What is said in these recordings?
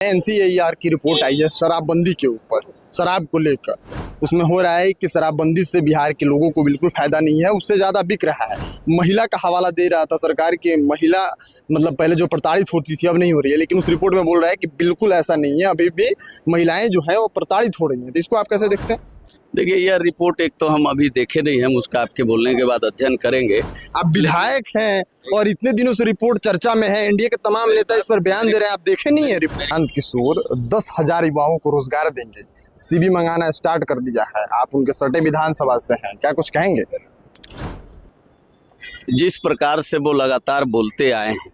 एनसीएआर की रिपोर्ट आई है शराबबंदी के ऊपर, शराब को लेकर। उसमें हो रहा है कि शराबबंदी से बिहार के लोगों को बिल्कुल फायदा नहीं है, उससे ज़्यादा बिक रहा है। महिला का हवाला दे रहा था सरकार की, महिला मतलब पहले जो प्रताड़ित होती थी अब नहीं हो रही है, लेकिन उस रिपोर्ट में बोल रहा है कि बिल्कुल ऐसा नहीं है, अभी भी महिलाएं जो है वो प्रताड़ित हो रही हैं। तो इसको आप कैसे देखते हैं? देखिए, यह रिपोर्ट एक तो हम अभी देखे नहीं, हम उसका आपके बोलने के बाद अध्ययन करेंगे। आप विधायक हैं और इतने दिनों से रिपोर्ट चर्चा में है, एनडीए के तमाम नेता इस पर बयान दे रहे हैं, आप देखे नहीं है रिपोर्ट? प्रशांत किशोर 10,000 युवाओं को रोजगार देंगे, सीवी मंगाना स्टार्ट कर दिया है। आप उनके सटे विधानसभा से हैं, क्या कुछ कहेंगे? जिस प्रकार से वो लगातार बोलते आए हैं,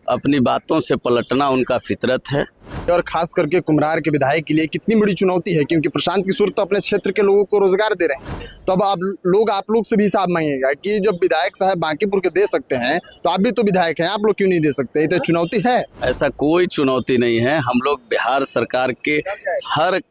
अपनी बातों से पलटना उनका फितरत है। और खास करके कुम्हरार के विधायक के लिए कितनी बड़ी चुनौती है, क्योंकि प्रशांत किशोर तो अपने क्षेत्र के लोगों को रोजगार दे रहे हैं। तो अब आप लोग से भी हिसाब मांगेगा कि जब विधायक साहब बांकीपुर के दे सकते हैं तो आप भी तो विधायक हैं, आप लोग क्यों नहीं दे सकते? ये तो चुनौती है। ऐसा कोई चुनौती नहीं है। हम लोग बिहार सरकार के हर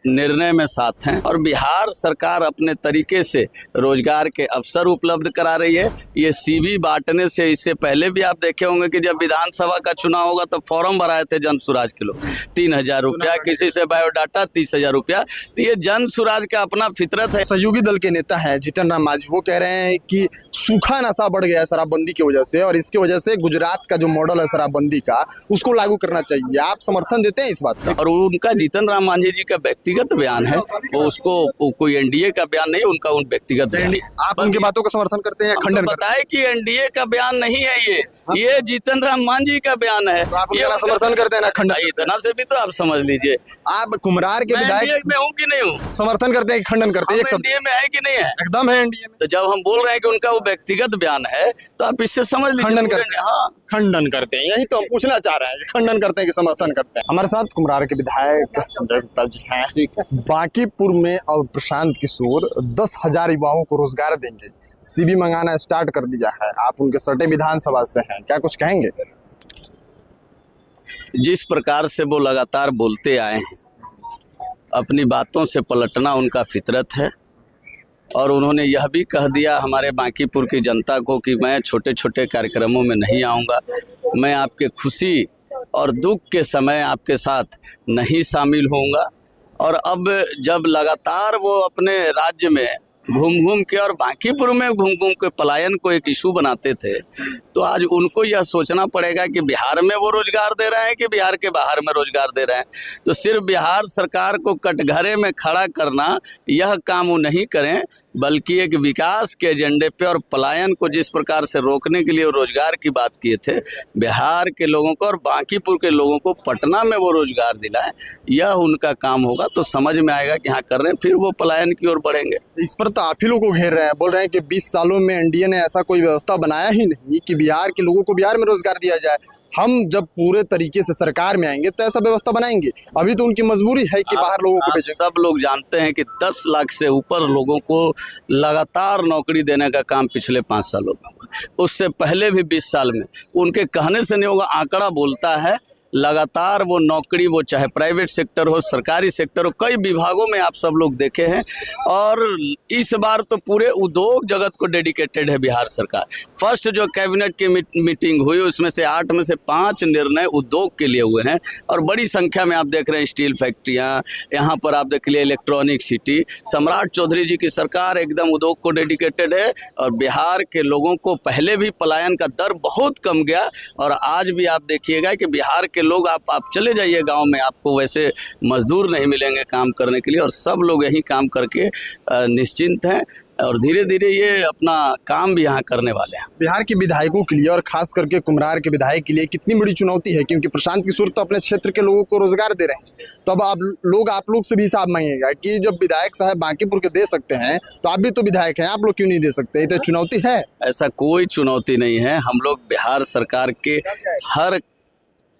निर्णय में साथ हैं और बिहार सरकार अपने तरीके से रोजगार के अवसर उपलब्ध करा रही है। ये सीवी बांटने से इससे पहले भी आप देखे होंगे कि जब विधानसभा का चुनाव होगा तो फॉर्म भराए थे जन सुराज के लोग, 3,000 रुपया, किसी से बायोडाटा 30,000 रुपया। तो ये जन सुराज का अपना फितरत है। सहयोगी दल के नेता हैं जीतन राम मांझी, वो कह रहे हैं कि सूखा नशा बढ़ गया है शराबबंदी की वजह से, और इसकी वजह से गुजरात का जो मॉडल है शराबबंदी का, उसको लागू करना चाहिए। आप समर्थन देते हैं इस बात का? और उनका जीतन राम मांझी जी का व्यक्तिगत बयान है, वो उसको कोई एनडीए का बयान नहीं, उनका उन व्यक्तिगत बयान है। आप उनकी बातों का समर्थन करते हैं या खंडन? बताए कि एनडीए का बयान नहीं है, ये जीतन राम मांझी का बयान है। तो आप उनका समर्थन करते हैं ना खंडन? इतना से भी तो आप समझ लीजिए। आप कुम्हरार के विधायक में हूँ कि नहीं हूँ? समर्थन करते हैं कि खंडन करते हैं? एनडीए में है कि नहीं है? एकदम है एनडीए में। तो जब हम बोल रहे हैं कि उनका वो व्यक्तिगत बयान है, तो आप इससे समझ लीजिए खंडन करते हैं। हाँ, खंडन करते हैं, यही तो हम पूछना चाह रहे हैं कि खंडन करते हैं कि समर्थन करते हैं। हमारे साथ कुम्हरार के विधायक संजय गुप्ता जी हैं। बांकीपुर में और प्रशांत किशोर 10,000 युवाओं को रोजगार देंगे, सीवी मंगाना स्टार्ट कर दिया है। आप उनके सटे विधानसभा से हैं, क्या कुछ कहेंगे? जिस प्रकार से वो लगातार बोलते आए हैं, अपनी बातों से पलटना उनका फितरत है। और उन्होंने यह भी कह दिया हमारे बांकीपुर की जनता को कि मैं छोटे छोटे कार्यक्रमों में नहीं आऊँगा, मैं आपके खुशी और दुख के समय आपके साथ नहीं शामिल होऊंगा। और अब जब लगातार वो अपने राज्य में घूम घूम के और बांकीपुर में घूम घूम के पलायन को एक इशू बनाते थे, तो आज उनको यह सोचना पड़ेगा कि बिहार में वो रोजगार दे रहे हैं कि बिहार के बाहर में रोजगार दे रहे हैं। तो सिर्फ बिहार सरकार को कटघरे में खड़ा करना, यह काम वो नहीं करें, बल्कि एक विकास के एजेंडे पे और पलायन को जिस प्रकार से रोकने के लिए वो रोजगार की बात किए थे, बिहार के लोगों को और बांकीपुर के लोगों को पटना में वो रोजगार दिलाएं, यह उनका काम होगा। तो समझ में आएगा कि हाँ कर रहे हैं, फिर वो पलायन की ओर बढ़ेंगे। इस पर तो आप ही लोगों को घेर रहे हैं, बोल रहे हैं कि 20 सालों में एनडीए ने ऐसा कोई व्यवस्था बनाया ही नहीं कि बिहार के लोगों को बिहार में रोजगार दिया जाए। हम जब पूरे तरीके से सरकार में आएंगे तो ऐसा व्यवस्था बनाएंगे। अभी तो उनकी मजबूरी है कि बाहर लोगों को भेजें। सब लोग जानते हैं कि 10 लाख से ऊपर लोगों को लगातार नौकरी देने का काम पिछले 5 सालों में हुआ। उससे पहले भी 20 साल में, उनके कहने से नहीं होगा, आंकड़ा बोलता है। लगातार वो नौकरी, वो चाहे प्राइवेट सेक्टर हो, सरकारी सेक्टर हो, कई विभागों में आप सब लोग देखे हैं। और इस बार तो पूरे उद्योग जगत को डेडिकेटेड है बिहार सरकार। फर्स्ट जो कैबिनेट की मीटिंग हुई, उसमें से 8 में से 5 निर्णय उद्योग के लिए हुए हैं। और बड़ी संख्या में आप देख रहे हैं स्टील फैक्ट्रियाँ, यहाँ पर आप देख लिए इलेक्ट्रॉनिक सिटी। सम्राट चौधरी जी की सरकार एकदम उद्योग को डेडिकेटेड है। और बिहार के लोगों को पहले भी पलायन का दर बहुत कम गया, और आज भी आप देखिएगा कि बिहार के लोग, आप चले जाइए गांव में, आपको वैसे मजदूर नहीं मिलेंगे काम करने के लिए, और सब लोग यही काम करके निश्चिंत हैं। और धीरे धीरे ये अपना काम भी यहाँ करने वाले हैं। बिहार के विधायकों के लिए और खास करके कुम्हरार के विधायक के लिए कितनी बड़ी चुनौती है, क्योंकि प्रशांत किशोर तो अपने क्षेत्र के लोगों को रोजगार दे रहे हैं। तो अब आप लोग से भी हिसाब मांगेगा कि जब विधायक साहब बांकीपुर के दे सकते हैं तो आप भी तो विधायक हैं, आप लोग क्यों नहीं दे सकते? ये तो चुनौती है। ऐसा कोई चुनौती नहीं है। हम लोग बिहार सरकार के हर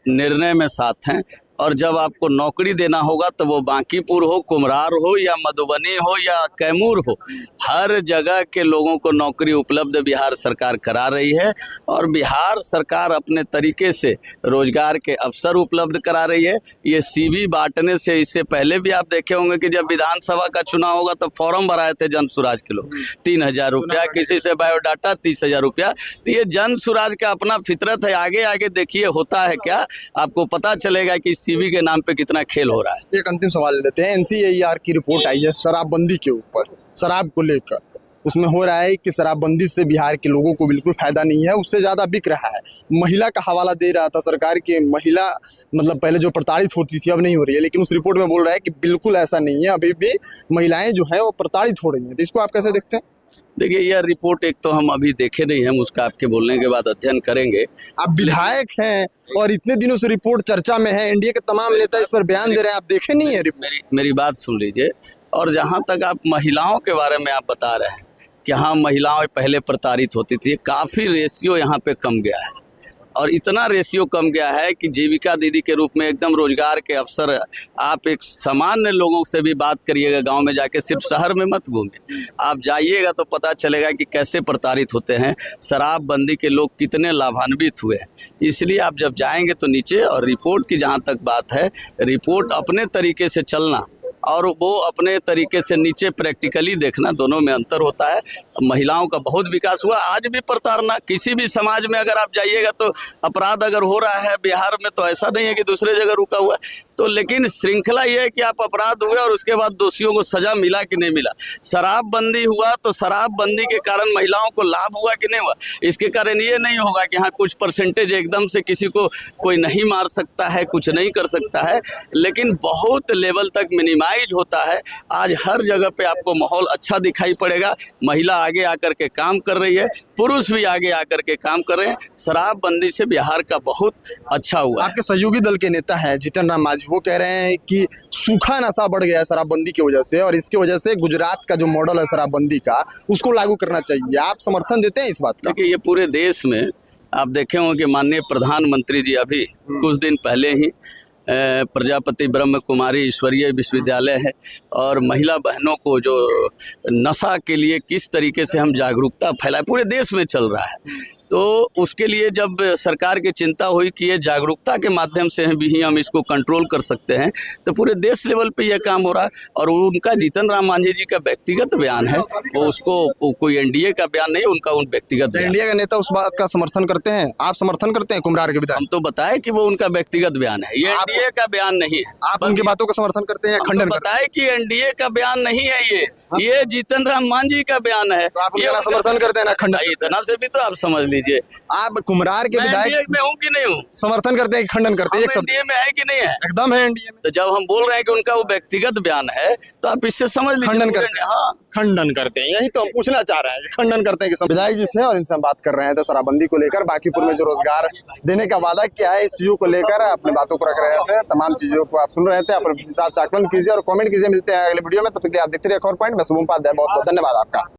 निर्णय में साथ हैं और जब आपको नौकरी देना होगा तो वो बांकीपुर हो, कुम्हरार हो या मधुबनी हो या कैमूर हो, हर जगह के लोगों को नौकरी उपलब्ध बिहार सरकार करा रही है। और बिहार सरकार अपने तरीके से रोजगार के अवसर उपलब्ध करा रही है। ये सीवी बांटने से, इससे पहले भी आप देखे होंगे कि जब विधानसभा का चुनाव होगा तो फॉर्म भराए थे जन सुराज के लोग, 3,000 रुपया, किसी से बायोडाटा 30,000 रुपया। तो ये जन सुराज का अपना फितरत है। आगे आगे देखिए होता है क्या, आपको पता चलेगा कि सीवी के नाम पे कितना खेल हो रहा है। एक अंतिम सवाल ले लेते हैं। NCAR की रिपोर्ट आई है शराबबंदी के ऊपर, शराब को लेकर। उसमें हो रहा है कि शराबबंदी से बिहार के लोगों को बिल्कुल फायदा नहीं है, उससे ज्यादा बिक रहा है। महिला का हवाला दे रहा था सरकार की, महिला मतलब पहले जो प्रताड़ित होती थी अब नहीं हो रही है, लेकिन उस रिपोर्ट में बोल रहा है कि बिल्कुल ऐसा नहीं है, अभी भी महिलाएं जो है वो प्रताड़ित हो रही हैं। तो इसको आप कैसे देखते हैं? देखिए, यह रिपोर्ट एक तो हम अभी देखे नहीं हैं, उसका आपके बोलने के बाद अध्ययन करेंगे। आप विधायक हैं और इतने दिनों से रिपोर्ट चर्चा में है, एनडीए के तमाम नेता इस पर बयान दे रहे हैं, आप देखे नहीं है रिपोर्ट? मेरी बात सुन लीजिए। और जहाँ तक आप महिलाओं के बारे में आप बता रहे हैं कि हाँ, महिलाएं पहले प्रताड़ित होती थी, काफ़ी रेशियो यहाँ पे कम गया है। और इतना रेशियो कम गया है कि जीविका दीदी के रूप में एकदम रोजगार के अवसर, आप एक सामान्य लोगों से भी बात करिएगा गांव में जाके, सिर्फ शहर में मत घूमिए, आप जाइएगा तो पता चलेगा कि कैसे प्रताड़ित होते हैं, शराबबंदी के लोग कितने लाभान्वित हुए हैं। इसलिए आप जब जाएंगे तो नीचे, और रिपोर्ट की जहाँ तक बात है, रिपोर्ट अपने तरीके से चलना और वो अपने तरीके से नीचे प्रैक्टिकली देखना, दोनों में अंतर होता है। महिलाओं का बहुत विकास हुआ। आज भी प्रताड़ना किसी भी समाज में अगर आप जाइएगा तो अपराध अगर हो रहा है बिहार में, तो ऐसा नहीं है कि दूसरे जगह रुका हुआ है। तो लेकिन श्रृंखला ये है कि आप अपराध हुए और उसके बाद दोषियों को सजा मिला कि नहीं मिला। शराबबंदी हुआ तो शराबबंदी के कारण महिलाओं को लाभ हुआ कि नहीं हुआ। इसके कारण ये नहीं होगा कि हाँ कुछ परसेंटेज एकदम से किसी को कोई नहीं मार सकता है, कुछ नहीं कर सकता है, लेकिन बहुत लेवल तक मिनिमाइज होता है। आज हर जगह पे आपको माहौल अच्छा दिखाई पड़ेगा। महिला आगे आकर के काम कर रही है, पुरुष भी आगे आकर के काम कर रहे हैं। शराबबंदी से बिहार का बहुत अच्छा हुआ। आपके सहयोगी दल के नेता हैं जीतन राम मांझी, वो कह रहे हैं कि सूखा नशा बढ़ गया है शराबबंदी की वजह से, और इसकी वजह से गुजरात का जो मॉडल है शराबबंदी का, उसको लागू करना चाहिए। आप समर्थन देते हैं इस बात का? देखिए, ये पूरे देश में आप देखे होंगे कि माननीय प्रधानमंत्री जी अभी कुछ दिन पहले ही प्रजापति ब्रह्म कुमारी ईश्वरीय विश्वविद्यालय है, और महिला बहनों को जो नशा के लिए किस तरीके से हम जागरूकता फैलाए, पूरे देश में चल रहा है। तो उसके लिए जब सरकार की चिंता हुई कि ये जागरूकता के माध्यम से भी हम इसको कंट्रोल कर सकते हैं, तो पूरे देश लेवल पे ये काम हो रहा है। और उनका जीतन राम मांझी जी का व्यक्तिगत बयान है, वो उसको कोई एनडीए का बयान नहीं, उनका उन व्यक्तिगत बयान। एनडीए का नेता उस बात का समर्थन करते हैं, आप समर्थन करते हैं कुम्हरार के विधायक? हम तो बताए कि वो उनका व्यक्तिगत बयान है, ये एनडीए का बयान नहीं है। आप उनकी बातों का समर्थन करते हैं या खंडन? बताए कि एनडीए का बयान नहीं है, ये जीतन राम मांझी का बयान है। तो आप उनका समर्थन करते हैं ना खंडन? इतना से भी तो आप समझ लीजिए। आप कुम्हरार के विधायक में हूँ कि नहीं हूँ? समर्थन करते हैं कि खंडन करते हैं? एनडीए में है कि नहीं है? एकदम है एनडीए में। तो जब हम बोल रहे हैं कि उनका वो व्यक्तिगत बयान है, तो आप इससे समझ लीजिए खंडन करते हैं। हाँ, खंडन करते हैं, यही तो हम पूछना चाह रहे हैं कि खंडन करते हैं कि विधायक जी थे और इनसे हम बात कर रहे हैं तो शराबबंदी को लेकर, बांकीपुर में जो रोजगार देने का वादा किया है, इस चीजों को लेकर अपनी बातों को रख रहे थे। तमाम चीजों को आप सुन रहे थे, अपने हिसाब से आकलन कीजिए और कमेंट कीजिए। मिलते हैं अगले वीडियो में, तब तक आप देखते रहिए खबर पॉइंट। मैं शुभम उपाध्याय, बहुत बहुत धन्यवाद आपका।